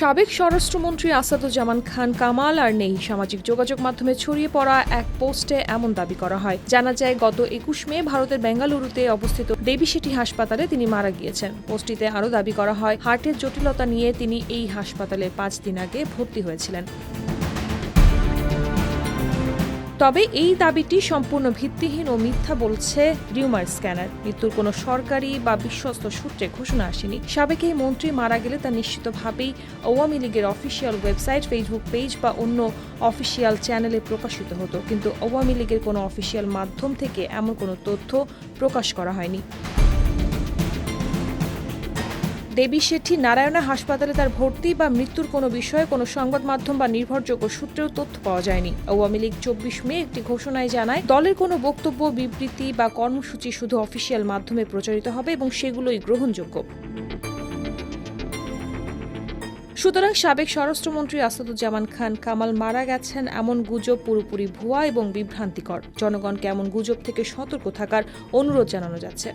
সাবেক স্বরাষ্ট্রমন্ত্রী আসাদুজ্জামান খান কামাল আর নেই। সামাজিক যোগাযোগ মাধ্যমে ছড়িয়ে পড়া এক পোস্টে এমন দাবি করা হয়। জানা যায়, গত ২১ মে ভারতের বেঙ্গালুরুতে অবস্থিত দেবী শেঠি হাসপাতালে তিনি মারা গিয়েছেন। পোস্টটিতে আরও দাবি করা হয়, হার্টের জটিলতা নিয়ে তিনি এই হাসপাতালে ৫ দিন আগে ভর্তি হয়েছিলেন। তবে এই দাবিটি সম্পূর্ণ ভিত্তিহীন ও মিথ্যা বলছে রিউমার স্ক্যানার। মৃত্যুর কোনো সরকারি বা বিশ্বস্ত সূত্রে ঘোষণা আসেনি। সাবেক এই মন্ত্রী মারা গেলে তা নিশ্চিতভাবেই আওয়ামী লীগের অফিসিয়াল ওয়েবসাইট, ফেসবুক পেজ বা অন্য অফিসিয়াল চ্যানেলে প্রকাশিত হতো, কিন্তু আওয়ামী লীগের কোনো অফিসিয়াল মাধ্যম থেকে এমন কোনো তথ্য প্রকাশ করা হয়নি। দেবী শেঠি নারায়ণা হাসপাতালে তার ভর্তি বা মৃত্যুর কোনো বিষয়ে কোনো সংবাদ মাধ্যম বা নির্ভরযোগ্য সূত্রেও তথ্য পাওয়া যায়নি। আওয়ামী লীগ ২৪ মে একটি ঘোষণায় জানায়, দলের কোনো বক্তব্য, বিবৃতি বা কর্মসূচি শুধু অফিসিয়াল মাধ্যমে প্রচারিত হবে এবং সেগুলোই গ্রহণযোগ্য। সুতরাং সাবেক স্বরাষ্ট্রমন্ত্রী আসাদুজ্জামান খান কামাল মারা গেছেন এমন গুজব পুরোপুরি ভুয়া এবং বিভ্রান্তিকর। জনগণকে এমন গুজব থেকে সতর্ক থাকার অনুরোধ জানানো যাচ্ছে।